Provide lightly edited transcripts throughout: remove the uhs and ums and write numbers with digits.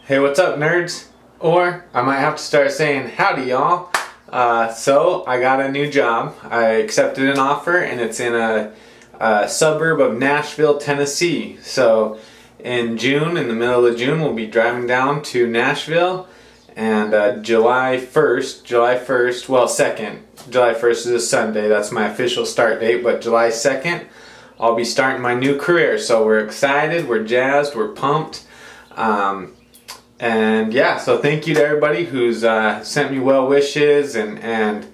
Hey, what's up, nerds? Or I might have to start saying howdy, y'all. So I got a new job. I accepted an offer, and it's in a suburb of Nashville, Tennessee. So in June, in the middle of June, we'll be driving down to Nashville, and July 1st, well, 2nd. July 1st is a Sunday. That's my official start date, but July 2nd, I'll be starting my new career. So we're excited, we're jazzed, we're pumped. And yeah, so thank you to everybody who's sent me well wishes, and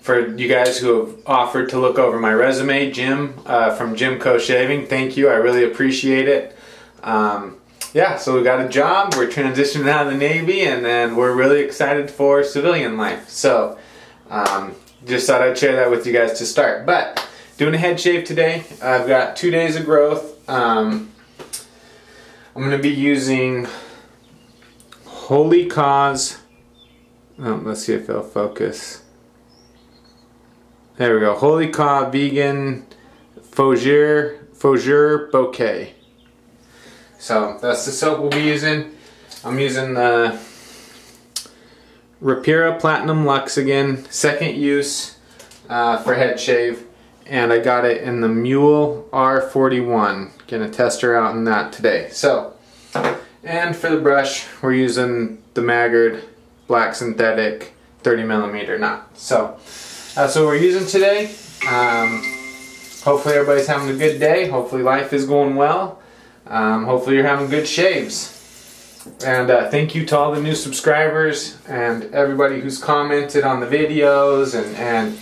for you guys who have offered to look over my resume. Jim from Jimco Shaving, thank you, I really appreciate it. Yeah, so we got a job, we're transitioning out of the Navy, and then we're really excited for civilian life. So just thought I'd share that with you guys to start. But doing a head shave today. I've got 2 days of growth. I'm going to be using Holy Cause. Let's see if it'll focus. There we go. Holy Cause Vegan Fougere Bouquet. So that's the soap we'll be using. I'm using the Rapira Platinum Luxe again, second use for head shave, and I got it in the Muhle R41. Gonna test her out in that today. So, and for the brush, we're using the Maggard Black Synthetic 30mm knot. So that's what we're using today. Hopefully everybody's having a good day. Hopefully life is going well. Hopefully you're having good shaves. And thank you to all the new subscribers and everybody who's commented on the videos, and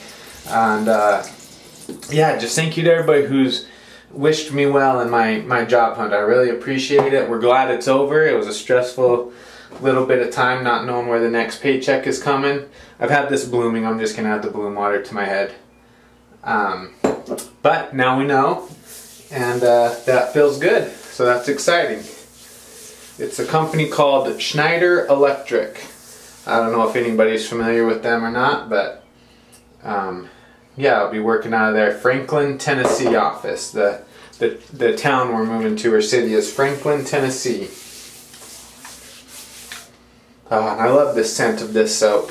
yeah, just thank you to everybody who's wished me well in my job hunt. I really appreciate it. We're glad it's over. It was a stressful little bit of time not knowing where the next paycheck is coming. I've had this blooming. I'm just gonna add the bloom water to my head. But now we know, and that feels good. So that's exciting. It's a company called Schneider Electric. I don't know if anybody's familiar with them or not, but yeah, I'll be working out of their Franklin, Tennessee office. The town we're moving to, or city, is Franklin, Tennessee. Oh, and I love the scent of this soap.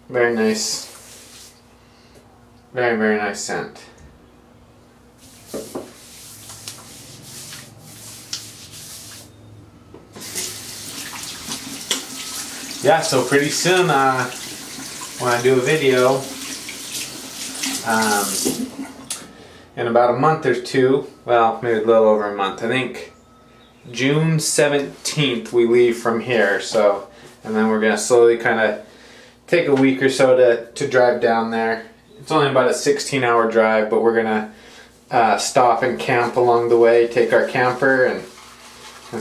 Very nice. Very, very nice scent. Yeah, so pretty soon when I do a video, in about a month or two, well, maybe a little over a month, I think June 17th we leave from here. So, and then we're gonna slowly kind of take a week or so to drive down there. It's only about a 16-hour drive, but we're gonna stop and camp along the way, take our camper, and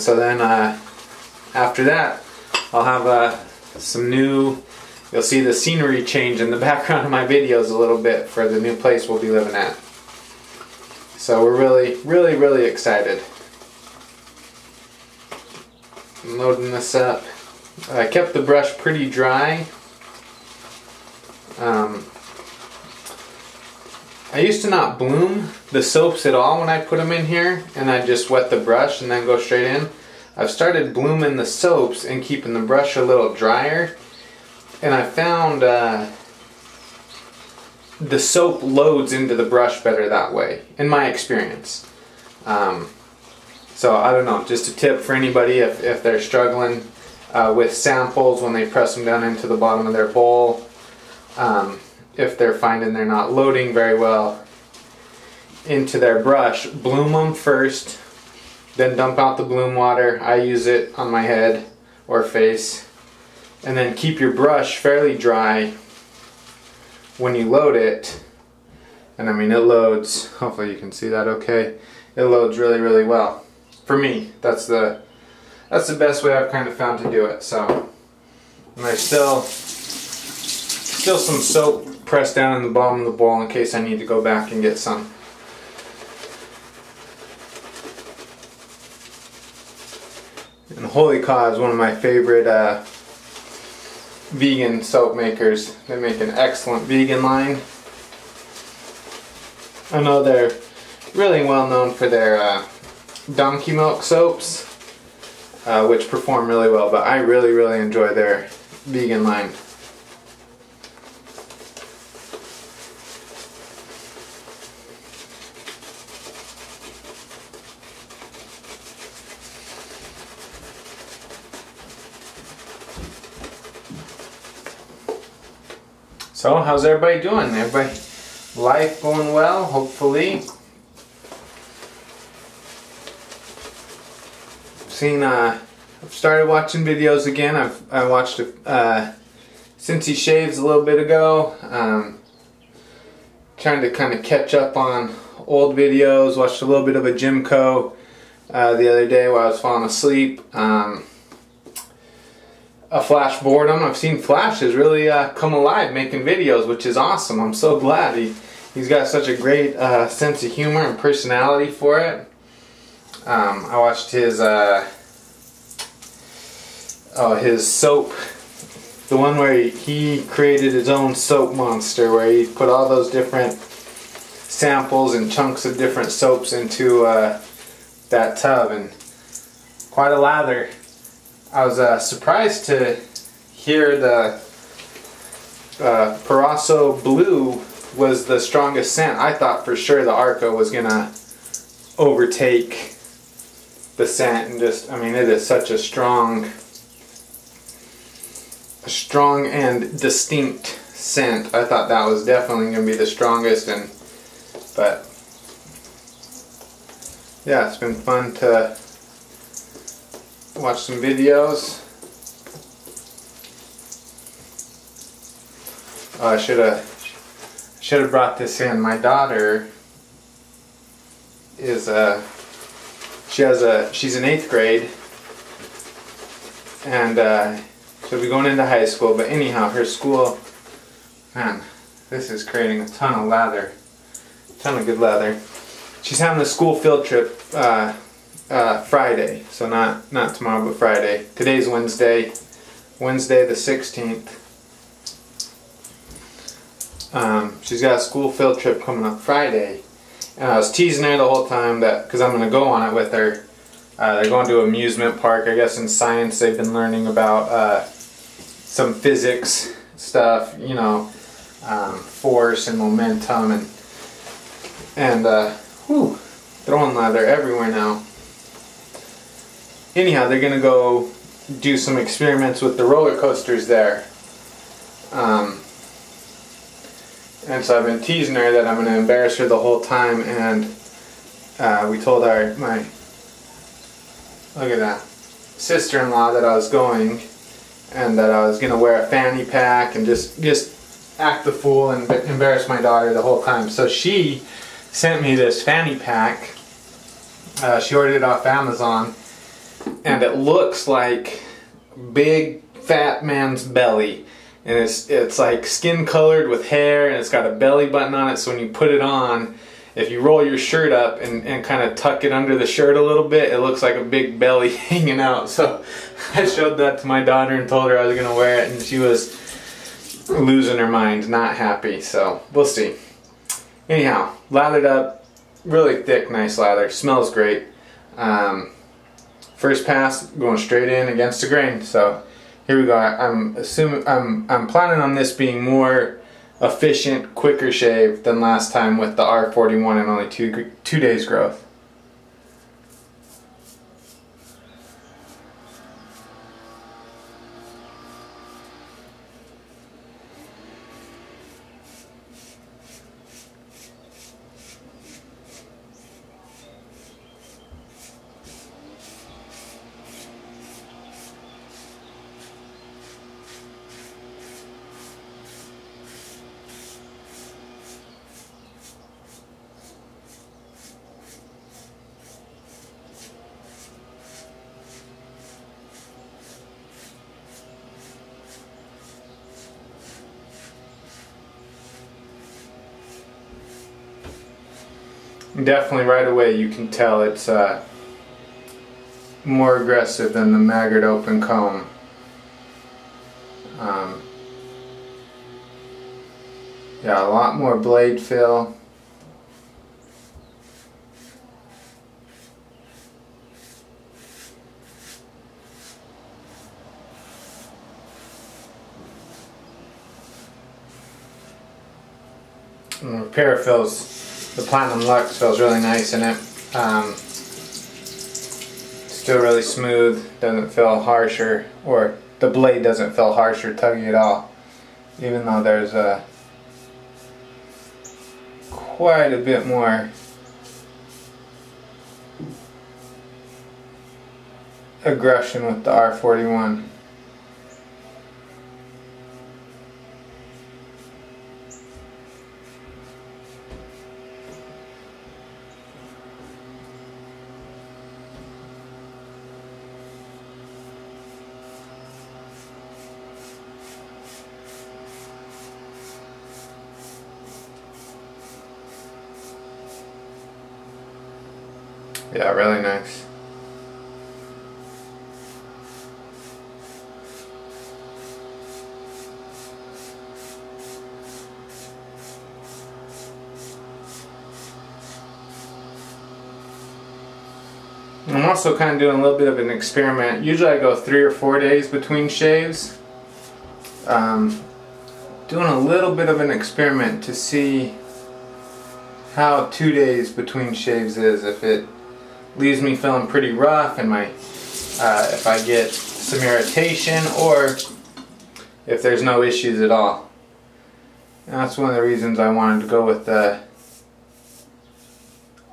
so then after that I'll have some new, you'll see the scenery change in the background of my videos a little bit for the new place we'll be living at. So we're really excited. I'm loading this up. I kept the brush pretty dry. I used to not bloom the soaps at all when I put them in here, and I just wet the brush and then go straight in. I've started blooming the soaps and keeping the brush a little drier, and I found the soap loads into the brush better that way, in my experience. So I don't know, just a tip for anybody if they're struggling with samples when they press them down into the bottom of their bowl. If they're finding they're not loading very well into their brush, bloom them first, then dump out the bloom water. I use it on my head or face, and then keep your brush fairly dry when you load it. And I mean, it loads, hopefully you can see that okay, it loads really well. For me, that's the best way I've kind of found to do it. So, and there's still some soap pressed down in the bottom of the bowl in case I need to go back and get some. And Holy Cause is one of my favorite vegan soap makers. They make an excellent vegan line. I know they're really well known for their donkey milk soaps. which perform really well, but I really enjoy their vegan line. So, how's everybody doing? Everybody, life going well, hopefully. I've started watching videos again. I watched since he shaves a little bit ago. Trying to kind of catch up on old videos. Watched a little bit of a Jimco the other day while I was falling asleep. A Flash boredom. I've seen Flash has really come alive making videos, which is awesome. I'm so glad he's got such a great sense of humor and personality for it. I watched his soap, the one where he created his own soap monster, where he put all those different samples and chunks of different soaps into that tub, and quite a lather. I was surprised to hear the Paradise Blue was the strongest scent. I thought for sure the Arca was gonna overtake the scent, and just, I mean, it is such a strong and distinct scent. I thought that was definitely gonna be the strongest, but yeah, it's been fun to watch some videos. Oh, I should have brought this in. My daughter is she's in 8th grade, and she'll be going into high school. But anyhow, her school, man, this is creating a ton of lather, ton of good lather. She's having a school field trip Friday, so not tomorrow, but Friday. Today's Wednesday the 16th. She's got a school field trip coming up Friday, and I was teasing her the whole time that, because I'm going to go on it with her. They're going to an amusement park. I guess in science they've been learning about some physics stuff, you know, force and momentum, and throwing lather everywhere now. Anyhow, they're gonna go do some experiments with the roller coasters there. And so I've been teasing her that I'm gonna embarrass her the whole time, and we told my look at that, sister-in-law that I was going, and that I was gonna wear a fanny pack and just act the fool and embarrass my daughter the whole time. So she sent me this fanny pack. She ordered it off Amazon, and it looks like big fat man's belly, and it's like skin colored with hair, and it's got a belly button on it, so when you put it on, if you roll your shirt up and kind of tuck it under the shirt a little bit, it looks like a big belly hanging out. So I showed that to my daughter and told her I was gonna wear it, and she was losing her mind, not happy. So we'll see. Anyhow, lathered up, really thick, nice lather, smells great. First pass, going straight in against the grain. So here we go. I'm planning on this being more efficient, quicker shave than last time with the R41 and only two days growth. Definitely right away you can tell it's more aggressive than the Maggard open comb. Yeah, a lot more blade fill. And the Rapira feels, the Platinum Luxe feels really nice in it. Still really smooth, doesn't feel harsh, or the blade doesn't feel harsh or tuggy at all, even though there's quite a bit more aggression with the R41. Yeah, really nice. I'm also kind of doing a little bit of an experiment. Usually I go 3 or 4 days between shaves. Doing a little bit of an experiment to see how 2 days between shaves is. If it leaves me feeling pretty rough and if I get some irritation, or if there's no issues at all. And that's one of the reasons I wanted to go with the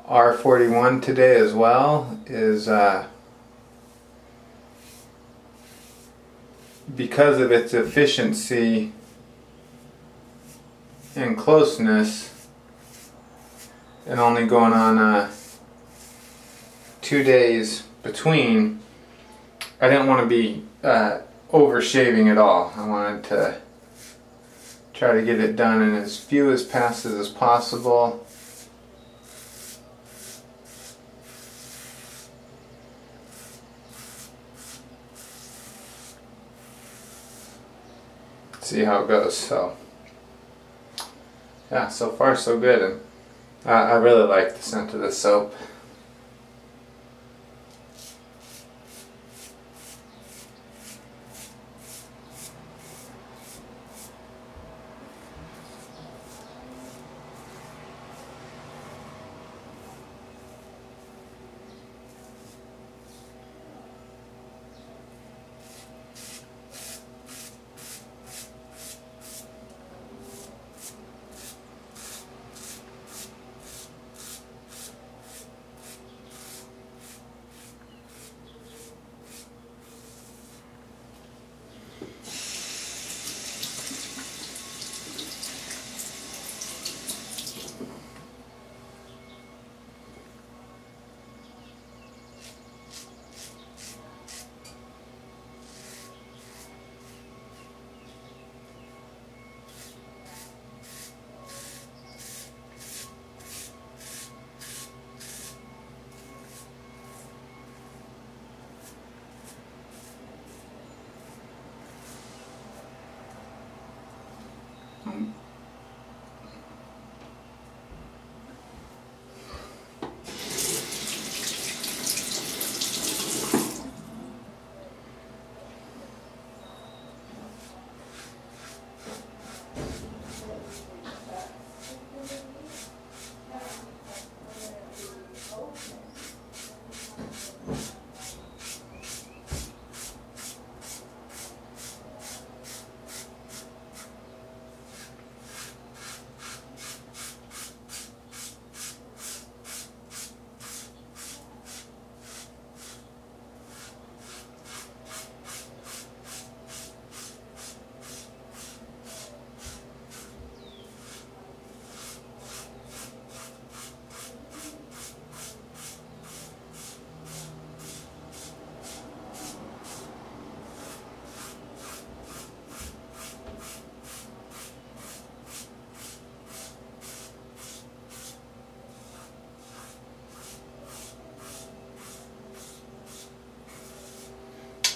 R41 today as well, is because of its efficiency and closeness, and only going on 2 days between. I didn't want to be over shaving at all. I wanted to try to get it done in as few passes as possible. See how it goes. So yeah, so far so good, and I really like the scent of this soap.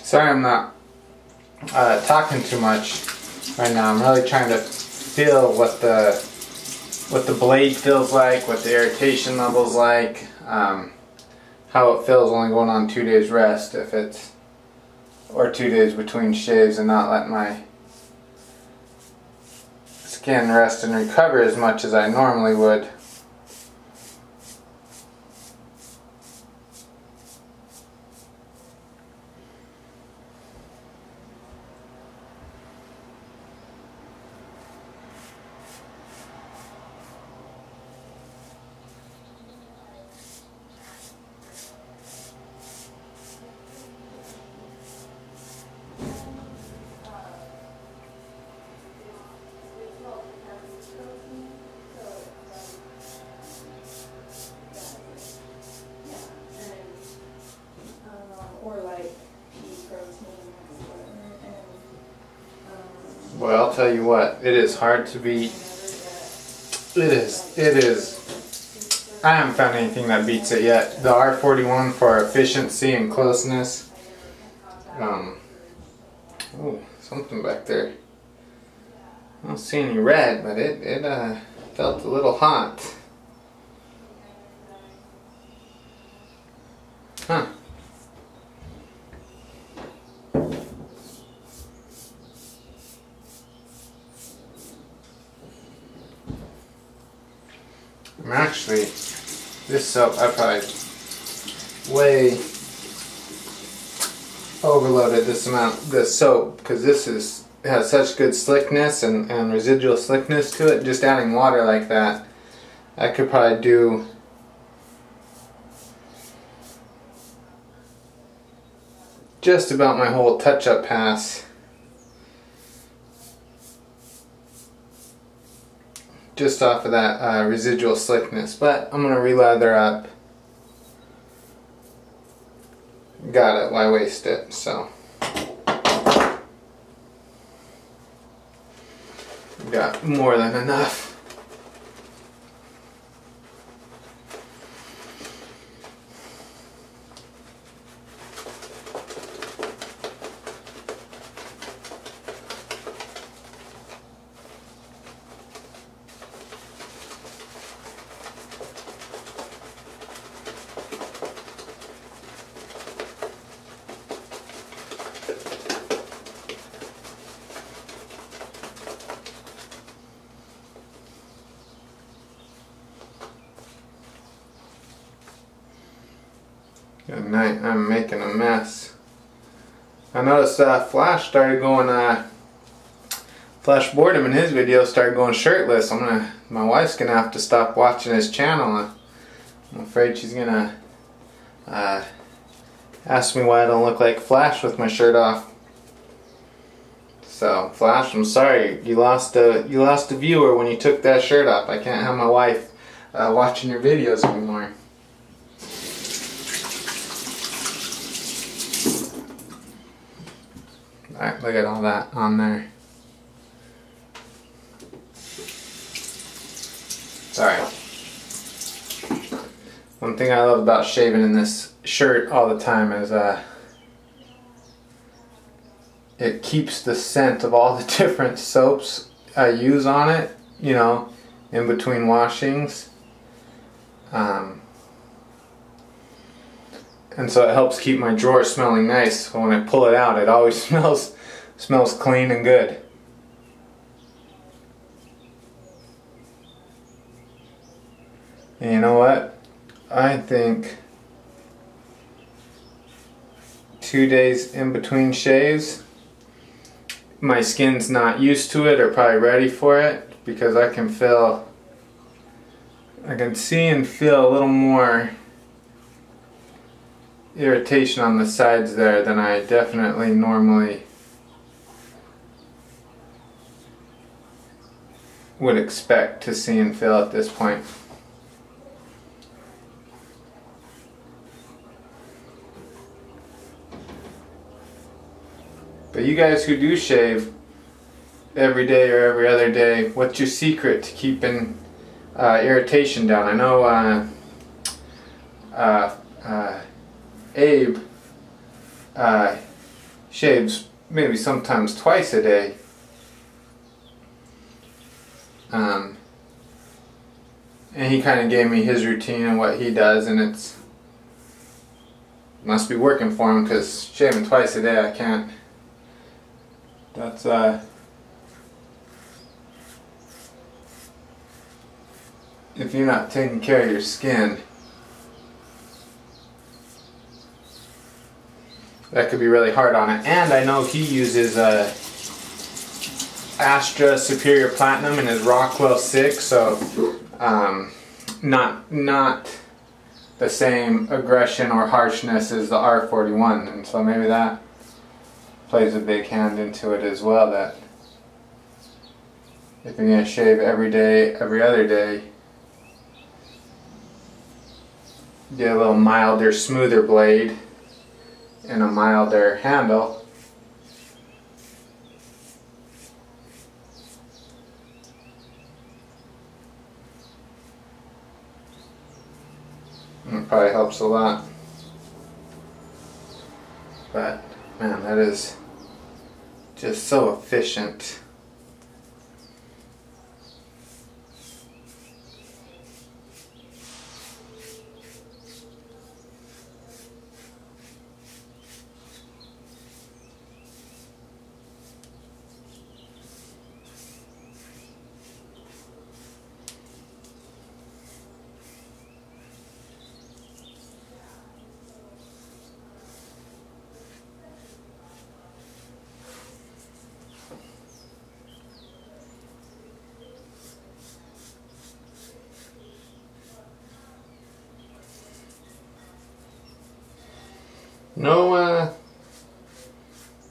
Sorry I'm not talking too much right now. I'm really trying to feel what the blade feels like, what the irritation level's like, how it feels only going on 2 days rest, or 2 days between shaves, and not letting my skin rest and recover as much as I normally would. Well, I'll tell you what, it is hard to beat. It is. I haven't found anything that beats it yet. The R41 for efficiency and closeness. Oh, something back there. I don't see any red, but it felt a little hot. Huh. I'm actually, this soap, I probably way overloaded this soap, because it has such good slickness and residual slickness to it. Just adding water like that, I could probably do just about my whole touch-up pass. Just off of that residual slickness, but I'm gonna re-lather up. Got it, why waste it? So got more than enough. Good night. I'm making a mess. I noticed Flash started going, Flash Boredom in his video started going shirtless. My wife's gonna have to stop watching his channel. I'm afraid she's gonna ask me why I don't look like Flash with my shirt off. So Flash, I'm sorry, you lost a viewer when you took that shirt off. I can't have my wife watching your videos anymore. Alright, look at all that on there. Alright. One thing I love about shaving in this shirt all the time is it keeps the scent of all the different soaps I use on it, you know, in between washings. And so it helps keep my drawer smelling nice. So when I pull it out, it always smells clean and good. And you know what? I think 2 days in between shaves, my skin's not used to it or probably ready for it, because I can see and feel a little more irritation on the sides there than I definitely normally would expect to see and feel at this point. But you guys who do shave every day or every other day, what's your secret to keeping irritation down? I know Abe shaves maybe sometimes twice a day. And he kind of gave me his routine and what he does, and must be working for him, because shaving twice a day I can't. That's if you're not taking care of your skin, that could be really hard on it. And I know he uses Astra Superior Platinum in his Rockwell 6, so not the same aggression or harshness as the R41, and so maybe that plays a big hand into it as well, that if you're going to shave every day, every other day, get a little milder, smoother blade and a milder handle. It probably helps a lot. But man, that is just so efficient.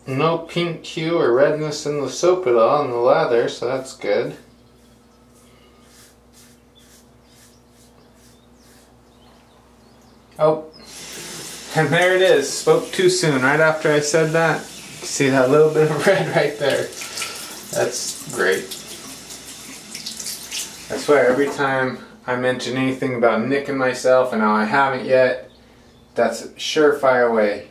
No pink hue or redness in the soap at all in the lather, so that's good. Oh, and there it is. Spoke too soon. Right after I said that, you see that little bit of red right there. That's great. I swear, every time I mention anything about nicking myself and how I haven't yet, that's a surefire way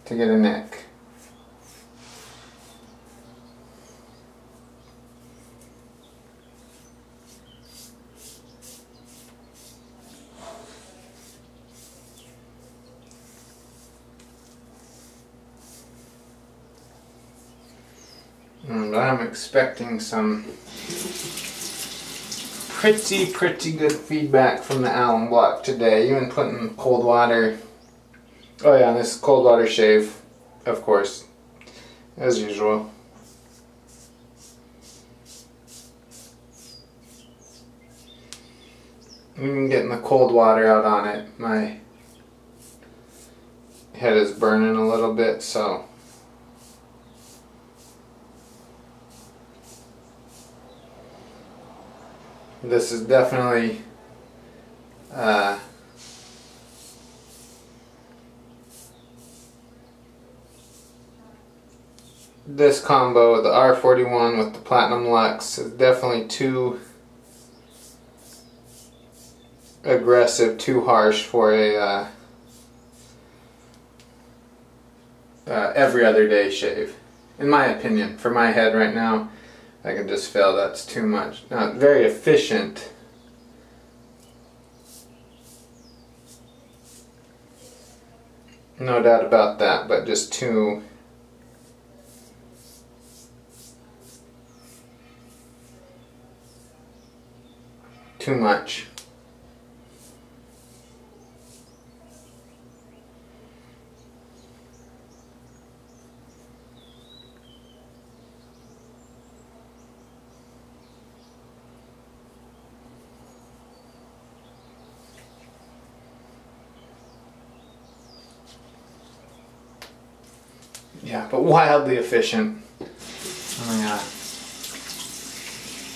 to get a nick. And I'm expecting some pretty good feedback from the alum block today. Even putting cold water. Oh yeah, and this cold water shave, of course, as usual. Even getting the cold water out on it, my head is burning a little bit, so this is definitely this combo, the R41 with the Platinum Luxe, is definitely too aggressive, too harsh for a every other day shave. In my opinion, for my head right now, I can just feel that's too much. Not very efficient. No doubt about that, but just too much. Yeah, but wildly efficient. I'm gonna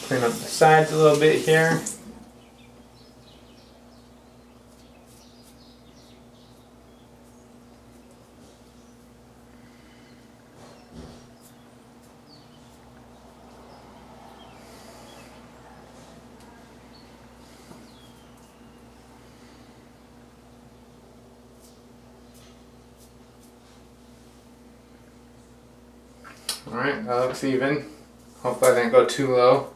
clean up the sides a little bit here. Alright, that looks even. Hopefully I didn't go too low.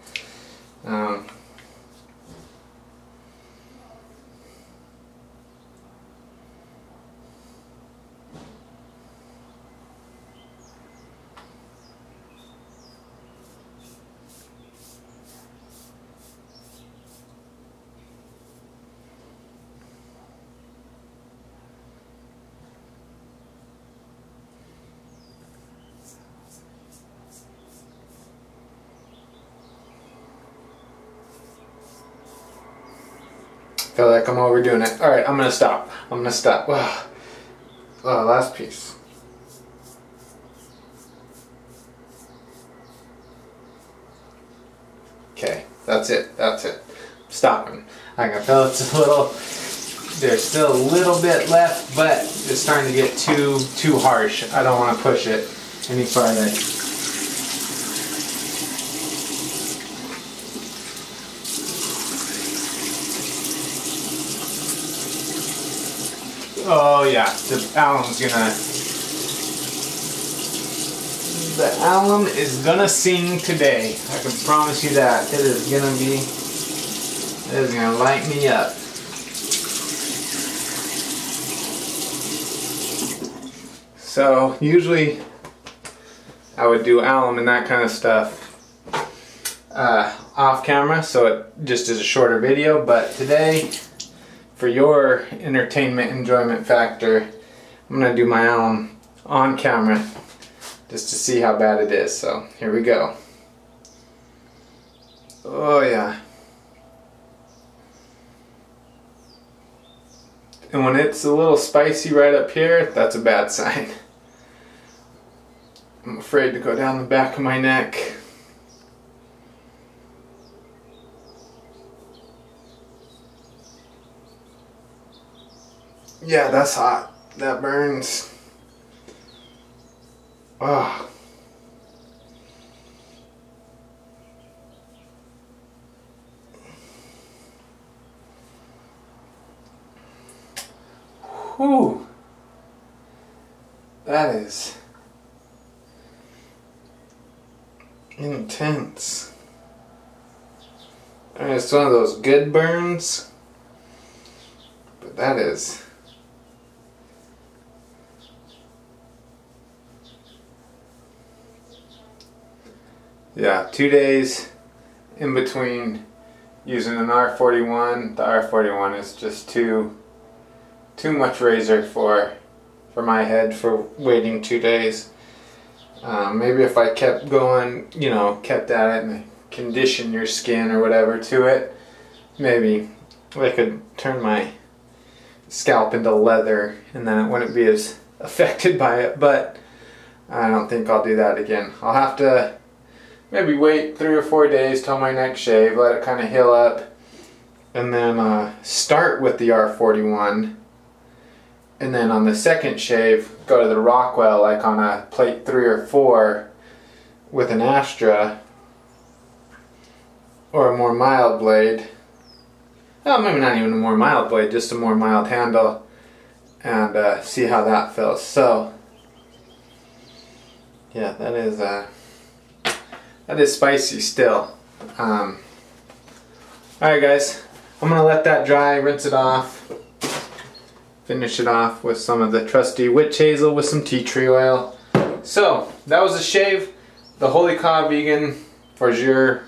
feel like I'm overdoing it. Alright, I'm gonna stop. I'm gonna stop. Oh, last piece. Okay, that's it. That's it. Stopping. I can feel it's a little, there's still a little bit left, but it's starting to get too harsh. I don't want to push it any farther. Oh yeah, the alum is gonna sing today. I can promise you that. It is gonna light me up. So usually I would do alum and that kind of stuff off camera, so it just is a shorter video, but today, for your entertainment enjoyment factor, I'm gonna do my alum on camera just to see how bad it is. So here we go. Oh yeah. And when it's a little spicy right up here, that's a bad sign. I'm afraid to go down the back of my neck. Yeah, that's hot. That burns. Oh. Whew. That is intense. I mean, it's one of those good burns, but that is. Yeah, 2 days in between using an R41. The R41 is just too much razor for my head for waiting 2 days. Maybe if I kept going, you know, kept at it and condition your skin or whatever to it, maybe I could turn my scalp into leather and then it wouldn't be as affected by it, but I don't think I'll do that again. I'll have to maybe wait 3 or 4 days till my next shave, let it kind of heal up, and then start with the R41, and then on the second shave go to the Rockwell, like on a plate 3 or 4 with an Astra or a more mild blade. Well, maybe not even a more mild blade, just a more mild handle, and see how that feels. So yeah, that is spicy still. Alright guys, I'm gonna let that dry, rinse it off, finish it off with some of the trusty witch hazel with some tea tree oil. So that was a shave, the Holy Cow Vegan Fougere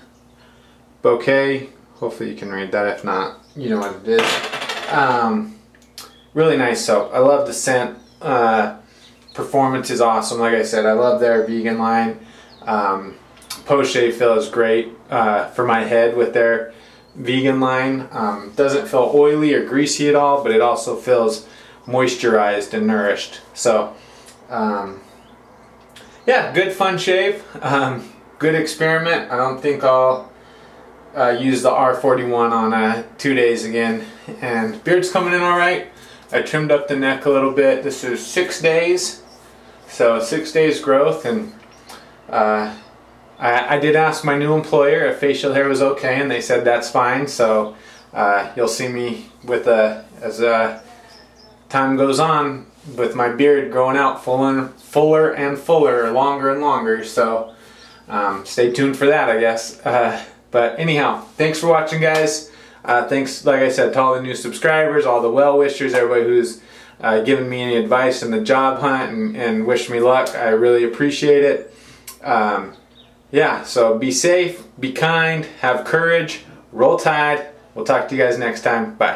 Bouquet. Hopefully you can read that. If not, you know what it is. Really nice soap. I love the scent. Performance is awesome. Like I said, I love their vegan line. Post-shave feels great for my head with their vegan line. Doesn't feel oily or greasy at all, but it also feels moisturized and nourished. So yeah, good fun shave. Good experiment. I don't think I'll use the R41 on 2 days again. And beard's coming in alright. I trimmed up the neck a little bit. This is 6 days, so 6 days growth. And I did ask my new employer if facial hair was okay, and they said that's fine. So you'll see me with as time goes on, with my beard growing out fuller and fuller, longer and longer. So stay tuned for that, I guess. But anyhow, thanks for watching, guys. Thanks, like I said, to all the new subscribers, all the well-wishers, everybody who's given me any advice in the job hunt and wish me luck. I really appreciate it. Yeah, so be safe, be kind, have courage, roll tide. We'll talk to you guys next time. Bye.